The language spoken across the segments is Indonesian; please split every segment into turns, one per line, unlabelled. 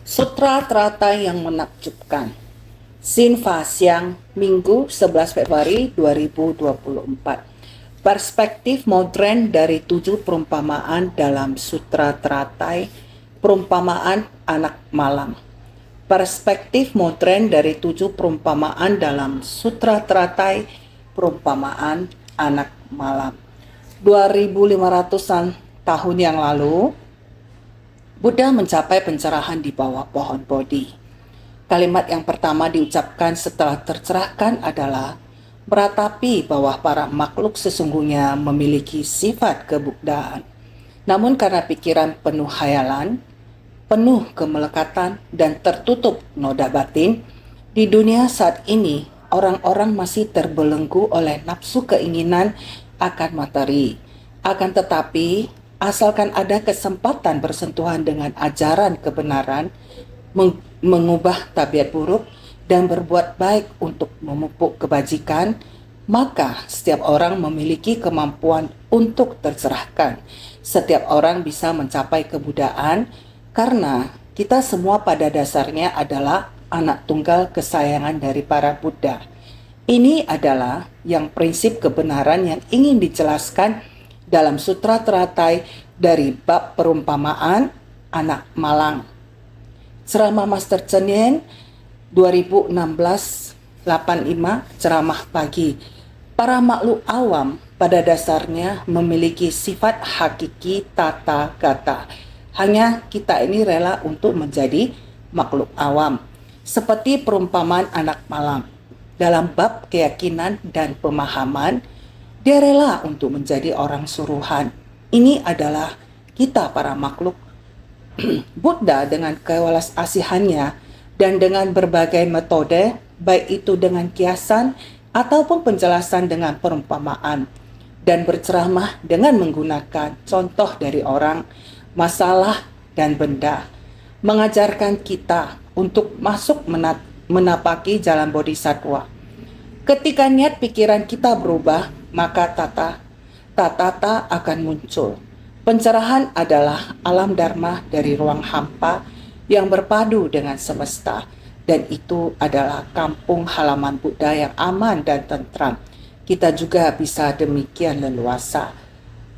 Sutra Teratai yang Menakjubkan. Sinfa Siang, Minggu 11 Februari 2024. Perspektif modern dari 7 perumpamaan dalam Sutra Teratai, perumpamaan anak malam. Perspektif modern dari 7 perumpamaan dalam Sutra Teratai, perumpamaan anak malam. 2500-an tahun yang lalu, Buddha mencapai pencerahan di bawah pohon Bodhi. Kalimat yang pertama diucapkan setelah tercerahkan adalah meratapi bahwa para makhluk sesungguhnya memiliki sifat kebuddhaan. Namun karena pikiran penuh khayalan, penuh kemelekatan, dan tertutup noda batin, di dunia saat ini orang-orang masih terbelenggu oleh nafsu keinginan akan materi. Akan tetapi, asalkan ada kesempatan bersentuhan dengan ajaran kebenaran, mengubah tabiat buruk, dan berbuat baik untuk memupuk kebajikan, maka setiap orang memiliki kemampuan untuk tercerahkan. Setiap orang bisa mencapai kebuddhaan karena kita semua pada dasarnya adalah anak tunggal kesayangan dari para Buddha. Ini adalah yang prinsip kebenaran yang ingin dijelaskan dalam Sutra Teratai dari bab perumpamaan anak malang. Ceramah Master Cheng Yen 2016-85, ceramah pagi. Para makhluk awam pada dasarnya memiliki sifat hakiki tata gata. Hanya kita ini rela untuk menjadi makhluk awam. Seperti perumpamaan anak malam. Dalam bab keyakinan dan pemahaman, dia rela untuk menjadi orang suruhan. Ini adalah kita para makhluk. Buddha dengan kewelas asihannya dan dengan berbagai metode, baik itu dengan kiasan ataupun penjelasan dengan perumpamaan, dan berceramah dengan menggunakan contoh dari orang, masalah, dan benda, mengajarkan kita untuk masuk menapaki jalan bodhisattva. Ketika niat pikiran kita berubah, maka tata akan muncul. Pencerahan adalah alam dharma dari ruang hampa yang berpadu dengan semesta, dan itu adalah kampung halaman Buddha yang aman dan tentram. Kita juga bisa demikian leluasa.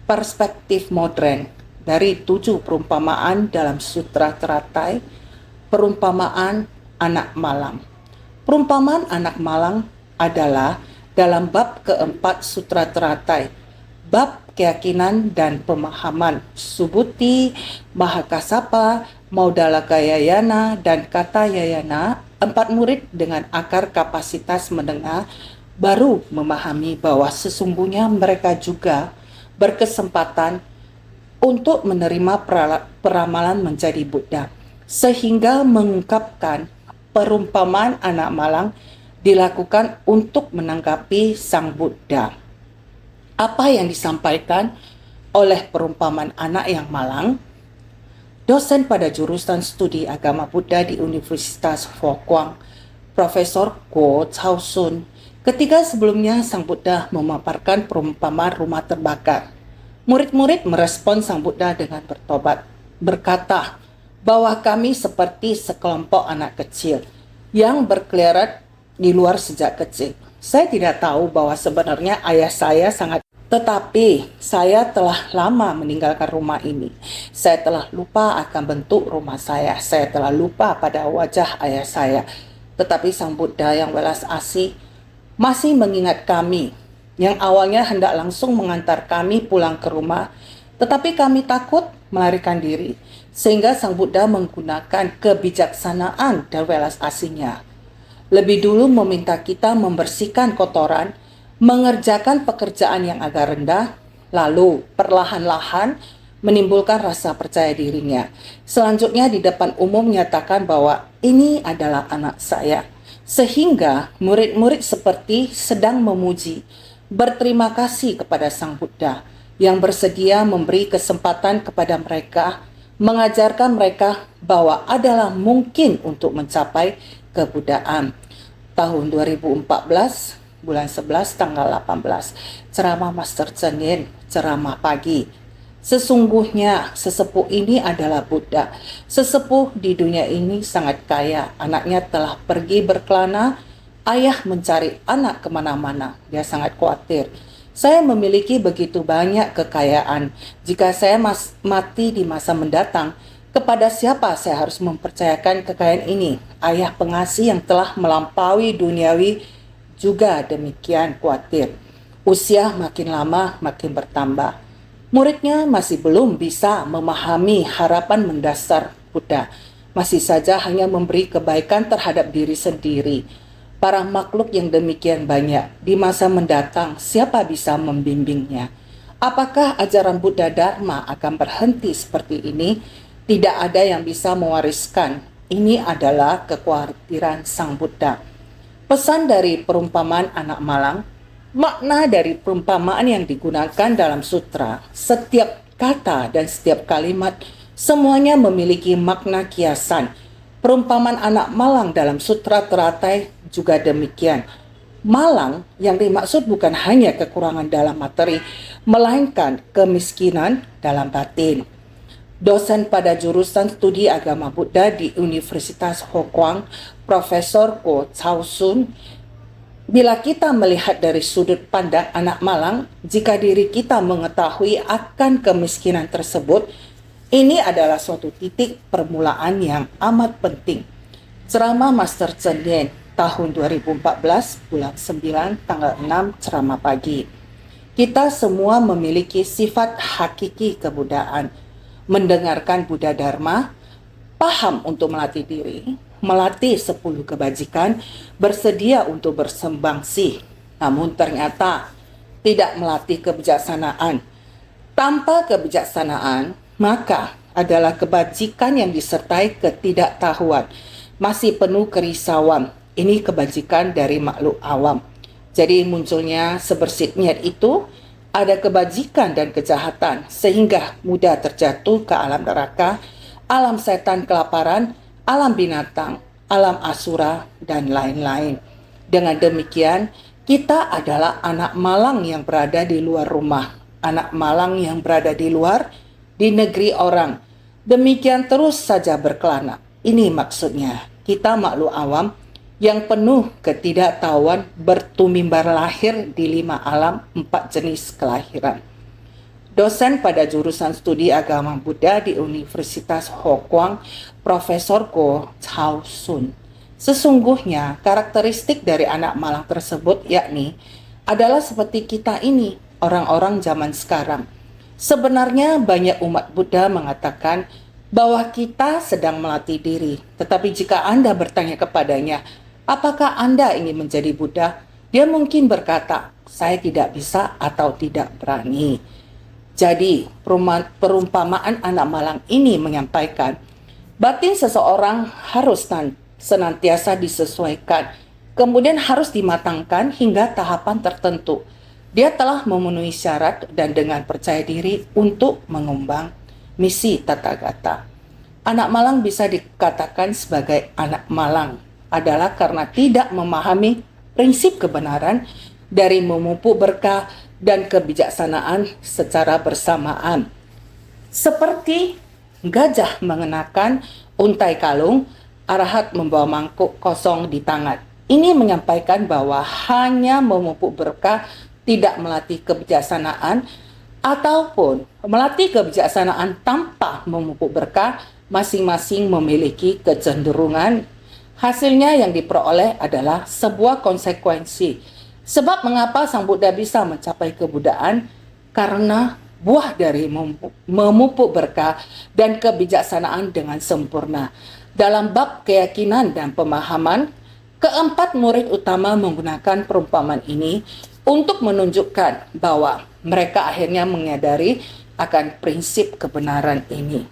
Perspektif modern dari 7 perumpamaan dalam Sutra Teratai, perumpamaan anak malang. Perumpamaan anak malang adalah dalam bab keempat Sutra Teratai, bab keyakinan dan pemahaman, Subhuti, Mahakasapa, Maudalakayayana, dan Katayayana. 4 murid dengan akar kapasitas mendengar baru memahami bahwa sesungguhnya mereka juga berkesempatan untuk menerima peramalan menjadi Buddha, sehingga mengungkapkan perumpamaan anak malang dilakukan untuk menanggapi Sang Buddha. Apa yang disampaikan oleh perumpamaan anak yang malang? Dosen pada jurusan studi agama Buddha di Universitas Fo-Guang, Profesor Guo Chao-sun, ketika sebelumnya Sang Buddha memaparkan perumpamaan rumah terbakar. Murid-murid merespon Sang Buddha dengan bertobat, berkata bahwa kami seperti sekelompok anak kecil yang berkeliaran di luar sejak kecil. Saya tidak tahu bahwa sebenarnya ayah saya sangat, tetapi saya telah lama meninggalkan rumah ini. Saya telah lupa akan bentuk rumah saya. Saya telah lupa pada wajah ayah saya. Tetapi Sang Buddha yang welas asih masih mengingat kami, yang awalnya hendak langsung mengantar kami pulang ke rumah, tetapi kami takut melarikan diri, sehingga Sang Buddha menggunakan kebijaksanaan dan welas asihnya. Lebih dulu meminta kita membersihkan kotoran, mengerjakan pekerjaan yang agak rendah, lalu perlahan-lahan menimbulkan rasa percaya dirinya. Selanjutnya di depan umum menyatakan bahwa ini adalah anak saya. Sehingga murid-murid seperti sedang memuji, berterima kasih kepada Sang Buddha yang bersedia memberi kesempatan kepada mereka, mengajarkan mereka bahwa adalah mungkin untuk mencapai kebuddhaan. Tahun 2014, bulan 11 tanggal 18, ceramah Master Cheng Yen, ceramah pagi. Sesungguhnya sesepuh ini adalah Buddha. Sesepuh di dunia ini sangat kaya. Anaknya telah pergi berkelana. Ayah mencari anak kemana-mana. Dia sangat khawatir. Saya memiliki begitu banyak kekayaan. Jika saya mati di masa mendatang, kepada siapa saya harus mempercayakan kekayaan ini? Ayah pengasih yang telah melampaui duniawi juga demikian khawatir. Usia makin lama makin bertambah. Muridnya masih belum bisa memahami harapan mendasar Buddha. Masih saja hanya memberi kebaikan terhadap diri sendiri. Para makhluk yang demikian banyak, di masa mendatang siapa bisa membimbingnya? Apakah ajaran Buddha Dharma akan berhenti seperti ini? Tidak ada yang bisa mewariskan. Ini adalah kekhawatiran Sang Buddha. Pesan dari perumpamaan anak malang. Makna dari perumpamaan yang digunakan dalam sutra, setiap kata dan setiap kalimat semuanya memiliki makna kiasan. Perumpamaan anak malang dalam sutra teratai juga demikian. Malang yang dimaksud bukan hanya kekurangan dalam materi, melainkan kemiskinan dalam batin. Dosen pada jurusan studi agama Buddha di Universitas Hokwang, Profesor Ko Chao Sun, bila kita melihat dari sudut pandang anak malang, jika diri kita mengetahui akan kemiskinan tersebut, ini adalah suatu titik permulaan yang amat penting. Ceramah Master Cheng Yen tahun 2014, bulan 9, tanggal 6, ceramah pagi. Kita semua memiliki sifat hakiki kebudayaan. Mendengarkan Buddha Dharma, paham untuk melatih diri, melatih 10 kebajikan, bersedia untuk bersembangsih. Namun ternyata tidak melatih kebijaksanaan. Tanpa kebijaksanaan, maka adalah kebajikan yang disertai ketidaktahuan, masih penuh kerisauan. Ini kebajikan dari makhluk awam. Jadi munculnya sebersit niat itu, ada kebajikan dan kejahatan, sehingga mudah terjatuh ke alam neraka, alam setan kelaparan, alam binatang, alam asura, dan lain-lain. Dengan demikian, kita adalah anak malang yang berada di luar rumah, anak malang yang berada di luar, di negeri orang. Demikian terus saja berkelana. Ini maksudnya, kita makhluk awam yang penuh ketidaktahuan bertumimbar lahir di 5 alam 4 jenis kelahiran. Dosen pada jurusan studi agama Buddha di Universitas Hokwang, Profesor Ko Chao Sun. Sesungguhnya karakteristik dari anak malang tersebut yakni adalah seperti kita ini, orang-orang zaman sekarang. Sebenarnya banyak umat Buddha mengatakan bahwa kita sedang melatih diri. Tetapi jika Anda bertanya kepadanya, apakah Anda ingin menjadi Buddha? Dia mungkin berkata, saya tidak bisa atau tidak berani. Jadi, perumpamaan anak malang ini menyampaikan, batin seseorang harus senantiasa disesuaikan, kemudian harus dimatangkan hingga tahapan tertentu. Dia telah memenuhi syarat dan dengan percaya diri untuk mengembang misi Tathagata. Anak malang bisa dikatakan sebagai anak malang adalah karena tidak memahami prinsip kebenaran dari memupuk berkah dan kebijaksanaan secara bersamaan. Seperti gajah mengenakan untai kalung, arahat membawa mangkuk kosong di tangan. Ini menyampaikan bahwa hanya memupuk berkah, tidak melatih kebijaksanaan, ataupun melatih kebijaksanaan tanpa memupuk berkah, masing-masing memiliki kecenderungan. Hasilnya yang diperoleh adalah sebuah konsekuensi. Sebab mengapa Sang Buddha bisa mencapai kebudayaan? Karena buah dari memupuk berkah dan kebijaksanaan dengan sempurna. Dalam bab keyakinan dan pemahaman, keempat murid utama menggunakan perumpamaan ini untuk menunjukkan bahwa mereka akhirnya menyadari akan prinsip kebenaran ini.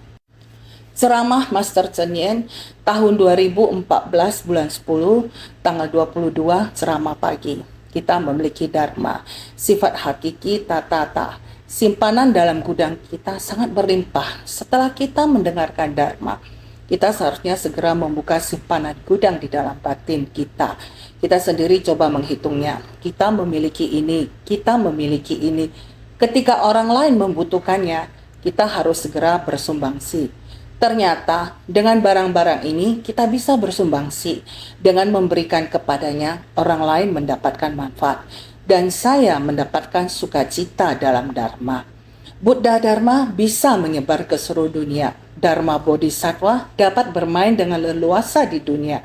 Ceramah Master Cheng Yen tahun 2014 bulan 10 tanggal 22 ceramah pagi. Kita memiliki dharma, sifat hakiki tata. Simpanan dalam gudang kita sangat berlimpah. Setelah kita mendengarkan dharma, kita seharusnya segera membuka simpanan gudang di dalam batin kita. Kita sendiri coba menghitungnya. Kita memiliki ini, kita memiliki ini. Ketika orang lain membutuhkannya, kita harus segera bersumbangsi. Ternyata dengan barang-barang ini kita bisa bersumbangsi. Dengan memberikan kepadanya, orang lain mendapatkan manfaat. Dan saya mendapatkan sukacita dalam Dharma. Buddha Dharma bisa menyebar ke seluruh dunia. Dharma Bodhisattva dapat bermain dengan leluasa di dunia.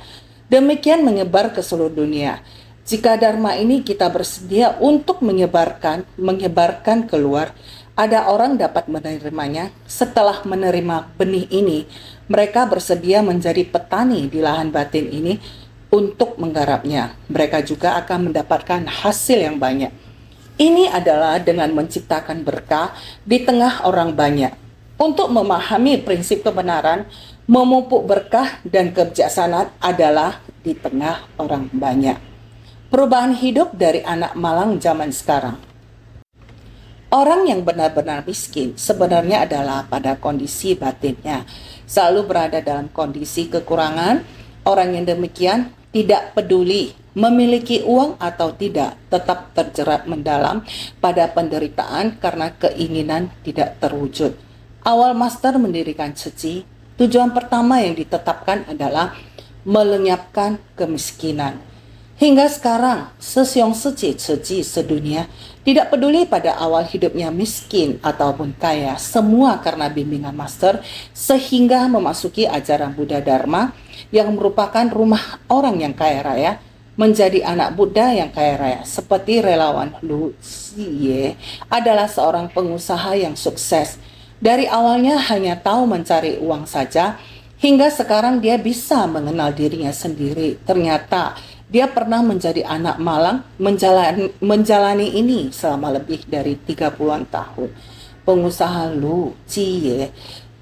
Demikian menyebar ke seluruh dunia. Jika Dharma ini kita bersedia untuk menyebarkan keluar, ada orang dapat menerimanya. Setelah menerima benih ini, mereka bersedia menjadi petani di lahan batin ini untuk menggarapnya. Mereka juga akan mendapatkan hasil yang banyak. Ini adalah dengan menciptakan berkah di tengah orang banyak. Untuk memahami prinsip kebenaran, memupuk berkah dan kebijaksanaan adalah di tengah orang banyak. Perubahan hidup dari anak malang zaman sekarang. Orang yang benar-benar miskin sebenarnya adalah pada kondisi batinnya. Selalu berada dalam kondisi kekurangan. Orang yang demikian tidak peduli memiliki uang atau tidak, tetap terjerat mendalam pada penderitaan karena keinginan tidak terwujud. Awal master mendirikan Tzu, tujuan pertama yang ditetapkan adalah melenyapkan kemiskinan. Hingga sekarang, Sesyong Tzu sedunia tidak peduli pada awal hidupnya miskin ataupun kaya, semua karena bimbingan master sehingga memasuki ajaran Buddha Dharma yang merupakan rumah orang yang kaya raya, menjadi anak Buddha yang kaya raya. Seperti relawan Lu Xie adalah seorang pengusaha yang sukses. Dari awalnya hanya tahu mencari uang saja, hingga sekarang dia bisa mengenal dirinya sendiri. Ternyata dia pernah menjadi anak malang, menjalani ini selama lebih dari 30-an tahun. Pengusaha Lu Xie.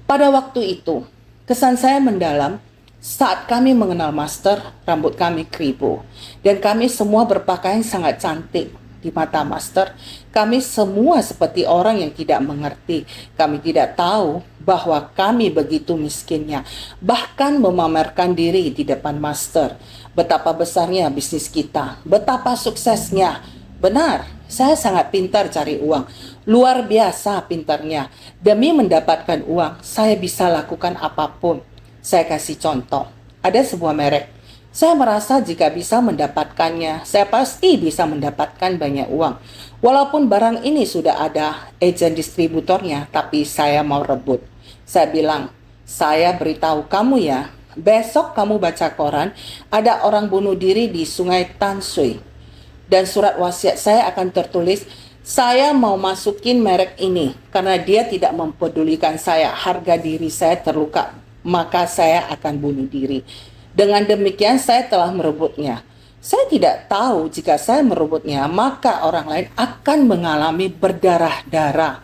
Pada waktu itu, kesan saya mendalam saat kami mengenal master, rambut kami keribu. Dan kami semua berpakaian sangat cantik. Di mata master, kami semua seperti orang yang tidak mengerti. Kami tidak tahu bahwa kami begitu miskinnya, bahkan memamerkan diri di depan master. Betapa besarnya bisnis kita, betapa suksesnya. Benar, saya sangat pintar cari uang, luar biasa pintarnya. Demi mendapatkan uang, saya bisa lakukan apapun. Saya kasih contoh, ada sebuah merek. Saya merasa jika bisa mendapatkannya, saya pasti bisa mendapatkan banyak uang. Walaupun barang ini sudah ada agen distributornya, tapi saya mau rebut. Saya bilang, saya beritahu kamu ya, besok kamu baca koran, ada orang bunuh diri di sungai Tansui. Dan surat wasiat saya akan tertulis, saya mau masukin merek ini, karena dia tidak mempedulikan saya, harga diri saya terluka, maka saya akan bunuh diri. Dengan demikian saya telah merebutnya. Saya tidak tahu jika saya merebutnya, maka orang lain akan mengalami berdarah-darah.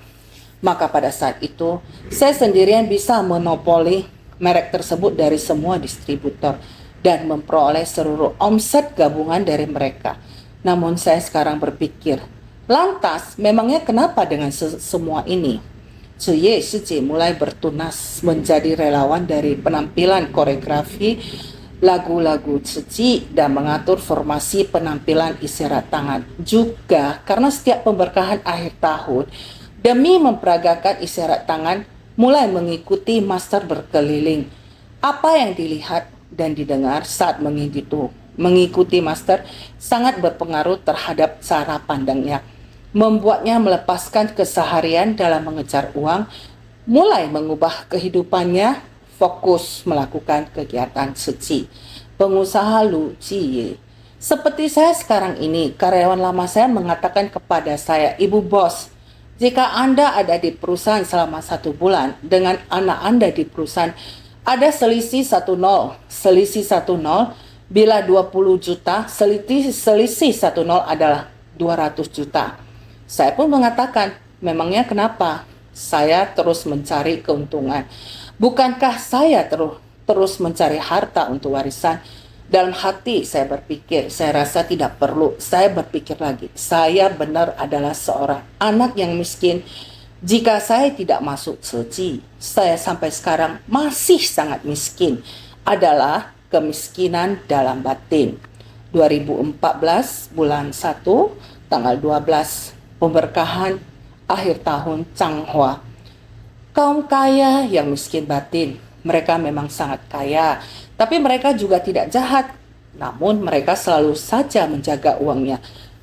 Maka pada saat itu, saya sendirian bisa monopoli merek tersebut dari semua distributor dan memperoleh seluruh omset gabungan dari mereka. Namun saya sekarang berpikir, lantas memangnya kenapa dengan semua ini? Tzu Shiji mulai bertunas menjadi relawan dari penampilan koreografi lagu-lagu Tzu dan mengatur formasi penampilan isyarat tangan. Juga karena setiap pemberkahan akhir tahun, demi memperagakan isyarat tangan, mulai mengikuti master berkeliling. Apa yang dilihat dan didengar saat mengikuti master sangat berpengaruh terhadap cara pandangnya. Membuatnya melepaskan keseharian dalam mengejar uang, mulai mengubah kehidupannya, fokus melakukan kegiatan suci. Pengusaha Lu Xie. Seperti saya sekarang ini, karyawan lama saya mengatakan kepada saya, Ibu Bos, jika Anda ada di perusahaan selama 1 bulan, dengan anak Anda di perusahaan, ada selisih 1-0. Selisih 1-0, bila 20 juta, selisih 1-0 adalah 200 juta. Saya pun mengatakan, memangnya kenapa? Saya terus mencari keuntungan. Bukankah saya terus mencari harta untuk warisan? Dalam hati saya berpikir, saya rasa tidak perlu. Saya berpikir lagi, saya benar adalah seorang anak yang miskin. Jika saya tidak masuk Tzu, saya sampai sekarang masih sangat miskin. Adalah kemiskinan dalam batin. 2014 bulan 1 tanggal 12 pemberkahan akhir tahun Changhua. Kaum kaya yang miskin batin, mereka memang sangat kaya, tapi mereka juga tidak jahat. Namun mereka selalu saja menjaga uangnya,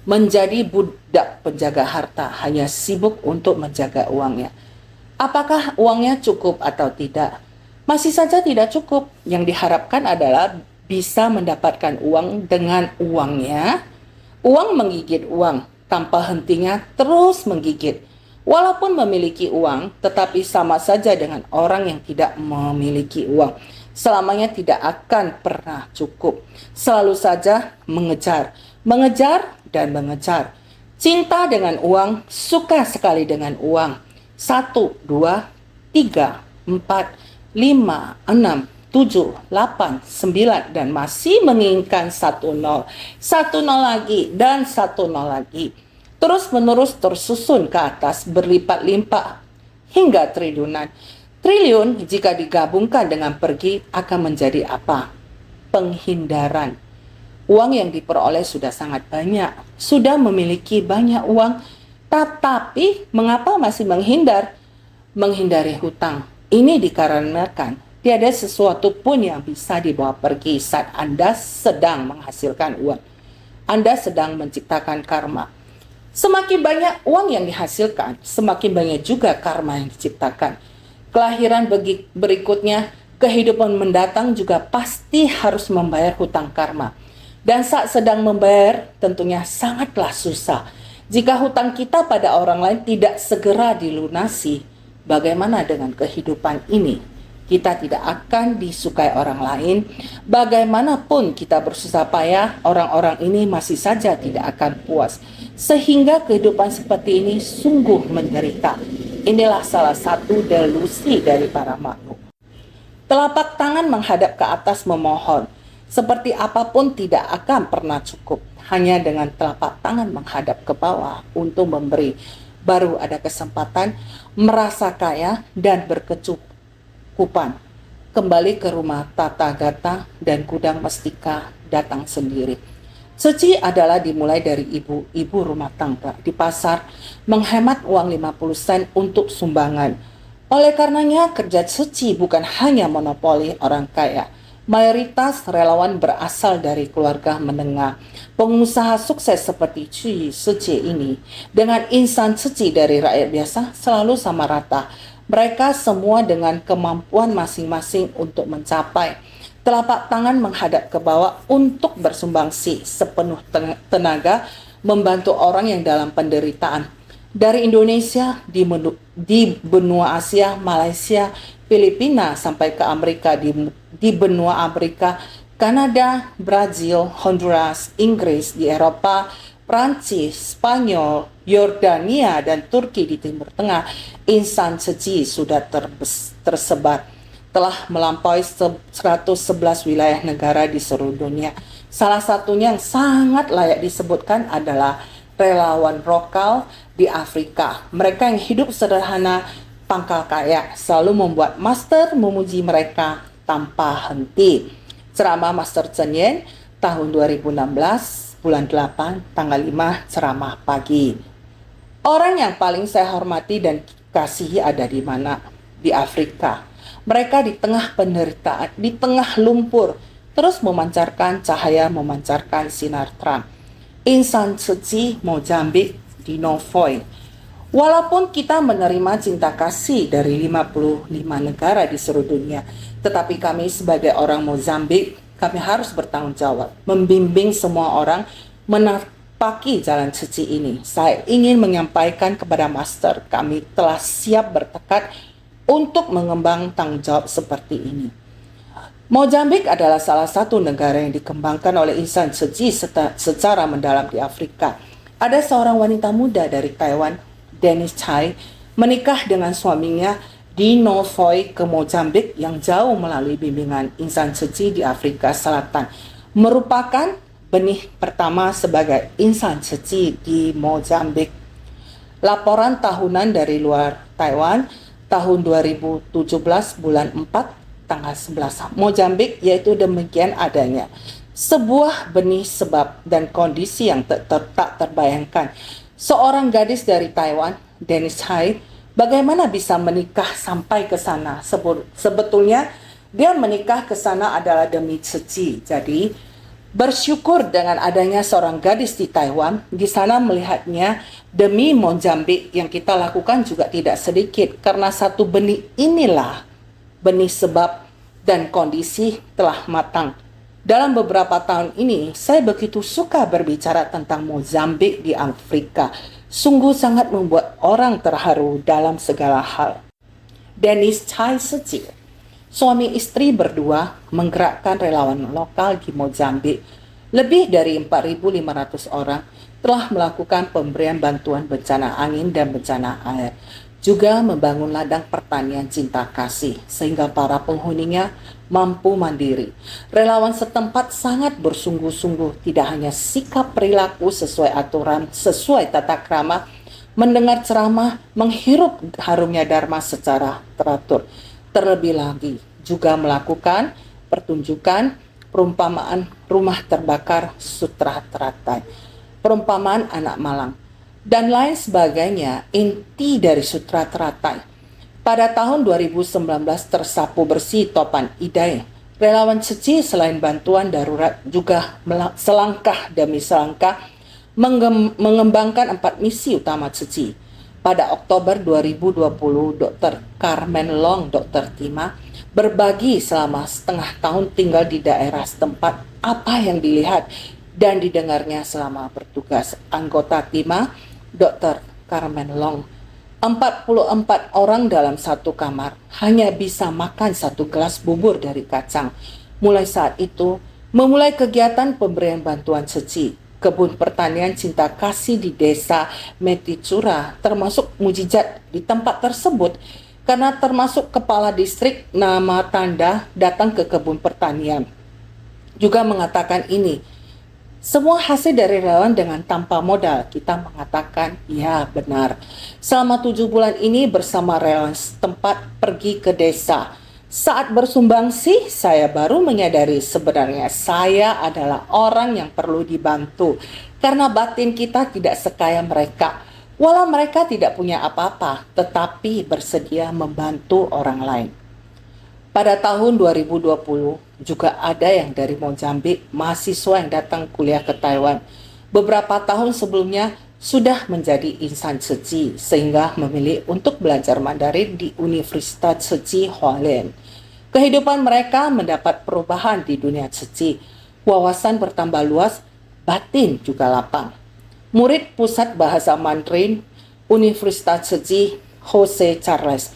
menjadi budak penjaga harta, hanya sibuk untuk menjaga uangnya. Apakah uangnya cukup atau tidak? Masih saja tidak cukup. Yang diharapkan adalah bisa mendapatkan uang dengan uangnya. Uang menggigit uang, tanpa hentinya terus menggigit. Walaupun memiliki uang, tetapi sama saja dengan orang yang tidak memiliki uang. Selamanya tidak akan pernah cukup. Selalu saja mengejar, mengejar dan mengejar. Cinta dengan uang, suka sekali dengan uang. 1, 2, 3, 4, 5, 6, 7, 8, 9 dan masih menginginkan 1-0, 1-0 lagi dan 1-0 lagi. Terus menerus tersusun ke atas berlipat-lipat hingga triliunan. Triliun jika digabungkan dengan pergi akan menjadi apa? Penghindaran. Uang yang diperoleh sudah sangat banyak, sudah memiliki banyak uang, tetapi mengapa masih menghindar? Menghindari hutang. Ini dikarenakan tiada sesuatu pun yang bisa dibawa pergi saat Anda sedang menghasilkan uang. Anda sedang menciptakan karma. Semakin banyak uang yang dihasilkan, semakin banyak juga karma yang diciptakan. Kelahiran berikutnya, kehidupan mendatang juga pasti harus membayar hutang karma. Dan saat sedang membayar, tentunya sangatlah susah. Jika hutang kita pada orang lain tidak segera dilunasi, bagaimana dengan kehidupan ini? Kita tidak akan disukai orang lain. Bagaimanapun kita bersusah payah, orang-orang ini masih saja tidak akan puas. Sehingga kehidupan seperti ini sungguh menderita. Inilah salah satu delusi dari para makhluk. Telapak tangan menghadap ke atas memohon. Seperti apapun tidak akan pernah cukup. Hanya dengan telapak tangan menghadap ke bawah untuk memberi. Baru ada kesempatan merasa kaya dan berkecukupan. Kembali ke rumah Tata Gata dan Gudang Mestika datang sendiri. Suci adalah dimulai dari ibu-ibu rumah tangga di pasar menghemat uang 50 sen untuk sumbangan. Oleh karenanya kerja suci bukan hanya monopoli orang kaya. Mayoritas relawan berasal dari keluarga menengah. Pengusaha sukses seperti Cui Suci ini dengan insan suci dari rakyat biasa selalu sama rata. Mereka semua dengan kemampuan masing-masing untuk mencapai. Telapak tangan menghadap ke bawah untuk bersumbangsi sepenuh tenaga membantu orang yang dalam penderitaan. Dari Indonesia, di benua Asia, Malaysia, Filipina, sampai ke Amerika, di benua Amerika, Kanada, Brazil, Honduras, Inggris, di Eropa, Prancis, Spanyol, Yordania, dan Turki di Timur Tengah, insan suci sudah tersebar. Telah melampaui 111 wilayah negara di seluruh dunia. Salah satunya yang sangat layak disebutkan adalah relawan lokal di Afrika. Mereka yang hidup sederhana, pangkal kaya, selalu membuat master memuji mereka tanpa henti. Ceramah Master Cheng Yen tahun 2016, bulan 8, tanggal 5, ceramah pagi. Orang yang paling saya hormati dan kasihi ada di mana? Di Afrika. Mereka di tengah penderitaan, di tengah lumpur, terus memancarkan cahaya, memancarkan sinar terang. Insan suci Mozambik di Novoi. Walaupun kita menerima cinta kasih dari 55 negara di seluruh dunia, tetapi kami sebagai orang Mozambik, kami harus bertanggung jawab, membimbing semua orang menapaki jalan suci ini. Saya ingin menyampaikan kepada Master, kami telah siap bertekad untuk mengembang tanggung jawab seperti ini. Mozambik adalah salah satu negara yang dikembangkan oleh insan suci secara mendalam di Afrika. Ada seorang wanita muda dari Taiwan, Dennis Chai, menikah dengan suaminya di Novoi ke Mozambik yang jauh melalui bimbingan insan suci di Afrika Selatan. Merupakan benih pertama sebagai insan suci di Mozambik. Laporan tahunan dari luar Taiwan tahun 2017 bulan 4 tanggal 11. Mozambik yaitu demikian adanya. Sebuah benih sebab dan kondisi yang tak terbayangkan. Seorang gadis dari Taiwan, Dennis Hai, Bagaimana bisa menikah sampai ke sana? Sebetulnya dia menikah ke sana adalah demi Ceci. Jadi bersyukur dengan adanya seorang gadis di Taiwan, di sana melihatnya demi Mozambik yang kita lakukan juga tidak sedikit. Karena satu benih inilah benih sebab dan kondisi telah matang. Dalam beberapa tahun ini, saya begitu suka berbicara tentang Mozambik di Afrika. Sungguh sangat membuat orang terharu dalam segala hal. Dennis Chai Seci, suami istri berdua menggerakkan relawan lokal di Mozambik. Lebih dari 4.500 orang telah melakukan pemberian bantuan bencana angin dan bencana air. Juga membangun ladang pertanian cinta kasih sehingga para penghuninya mampu mandiri. Relawan setempat sangat bersungguh-sungguh, tidak hanya sikap perilaku sesuai aturan, sesuai tata krama, mendengar ceramah, menghirup harumnya Dharma secara teratur. Terlebih lagi juga melakukan pertunjukan perumpamaan rumah terbakar Sutra Teratai, perumpamaan anak malang, dan lain sebagainya, inti dari Sutra Teratai. Pada tahun 2019 tersapu bersih topan Idai. Relawan Ceci selain bantuan darurat juga selangkah demi selangkah mengembangkan 4 misi utama Ceci. Pada Oktober 2020, Dr. Carmen Long, Dr. Tima, berbagi selama setengah tahun tinggal di daerah setempat apa yang dilihat dan didengarnya selama bertugas. Anggota Tima, Dr. Carmen Long, 44 orang dalam satu kamar hanya bisa makan 1 gelas bubur dari kacang. Mulai saat itu, memulai kegiatan pemberian bantuan Ceci. Kebun pertanian cinta kasih di desa Meticura termasuk mujizat di tempat tersebut karena termasuk kepala distrik nama tanda datang ke kebun pertanian. Juga mengatakan ini, semua hasil dari relawan dengan tanpa modal. Kita mengatakan, ya benar. Selama 7 bulan ini bersama relawan setempat pergi ke desa. Saat bersumbangsi, saya baru menyadari sebenarnya saya adalah orang yang perlu dibantu. Karena batin kita tidak sekaya mereka. Walau mereka tidak punya apa-apa, tetapi bersedia membantu orang lain. Pada tahun 2020, juga ada yang dari Mozambik, mahasiswa yang datang kuliah ke Taiwan. Beberapa tahun sebelumnya sudah menjadi insan Ceci, sehingga memilih untuk belajar Mandarin di Universitas Ceci Hualien. Kehidupan mereka mendapat perubahan di dunia Ceci. Wawasan bertambah luas, batin juga lapang. Murid Pusat Bahasa Mandarin Universitas Ceci, Jose Charles.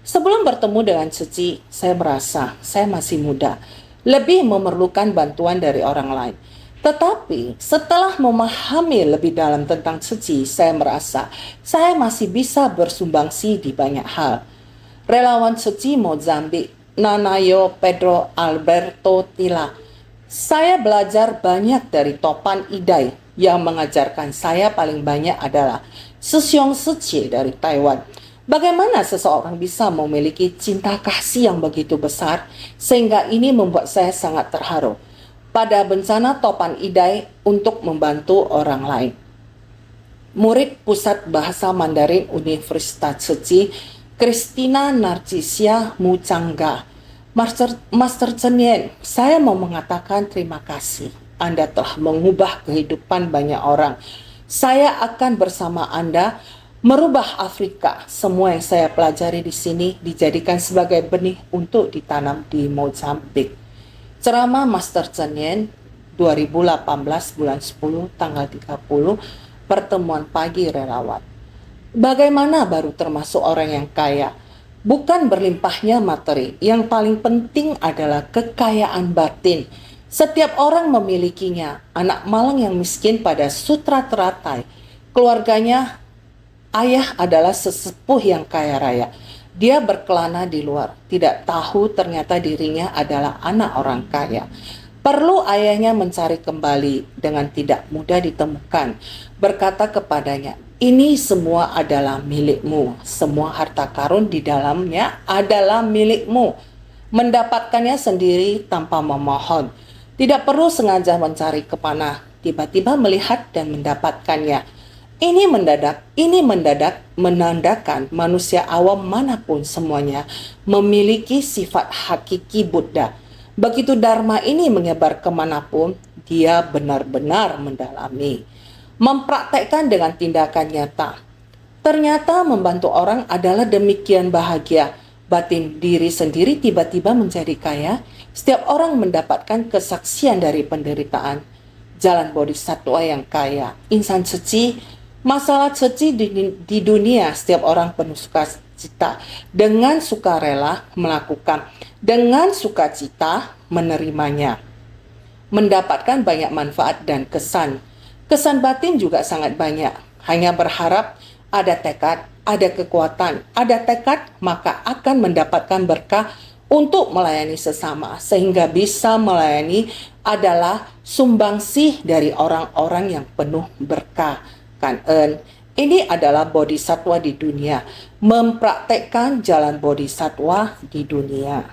Sebelum bertemu dengan Ceci, saya merasa saya masih muda, lebih memerlukan bantuan dari orang lain. Tetapi setelah memahami lebih dalam tentang Ceci, saya merasa saya masih bisa bersumbangsi di banyak hal. Relawan Ceci Mozambik, Nanayo Pedro Alberto Tila. Saya belajar banyak dari Topan Idai yang mengajarkan saya paling banyak adalah Sesyong Ceci dari Taiwan. Bagaimana seseorang bisa memiliki cinta kasih yang begitu besar sehingga ini membuat saya sangat terharu pada bencana Topan Idai untuk membantu orang lain. Murid Pusat Bahasa Mandarin Universitas Ceci, Christina Narcisia Mucangga. Master Chen Yen, saya mau mengatakan terima kasih. Anda telah mengubah kehidupan banyak orang. Saya akan bersama Anda merubah Afrika. Semua yang saya pelajari di sini dijadikan sebagai benih untuk ditanam di Mozambik. Ceramah Master Chen Yen 2018 bulan 10 tanggal 30, pertemuan pagi relawan. Bagaimana baru termasuk orang yang kaya? Bukan berlimpahnya materi, yang paling penting adalah kekayaan batin. Setiap orang memilikinya. Anak malang yang miskin pada Sutra Teratai, keluarganya ayah adalah sesepuh yang kaya raya. Dia berkelana di luar, tidak tahu ternyata dirinya adalah anak orang kaya. Perlu ayahnya mencari kembali dengan tidak mudah ditemukan. Berkata kepadanya, ini semua adalah milikmu. Semua harta karun di dalamnya adalah milikmu. Mendapatkannya sendiri tanpa memohon. Tidak perlu sengaja mencari kemana. Tiba-tiba melihat dan mendapatkannya. Ini mendadak menandakan manusia awam manapun semuanya memiliki sifat hakiki Buddha. Begitu Dharma ini menyebar kemanapun, dia benar-benar mendalami, mempraktekkan dengan tindakan nyata. Ternyata membantu orang adalah demikian bahagia. Batin diri sendiri tiba-tiba menjadi kaya. Setiap orang mendapatkan kesaksian dari penderitaan. Jalan bodhisattva yang kaya, insan suci. Masalah suci di dunia, setiap orang penuh sukacita, dengan sukarela melakukan, dengan sukacita menerimanya, mendapatkan banyak manfaat dan kesan. Kesan batin juga sangat banyak. Hanya berharap, ada tekad, ada kekuatan, ada tekad, maka akan mendapatkan berkah untuk melayani sesama, sehingga bisa melayani adalah sumbangsih dari orang-orang yang penuh berkah. Ini adalah bodhisattva di dunia, mempraktekkan jalan bodhisattva di dunia.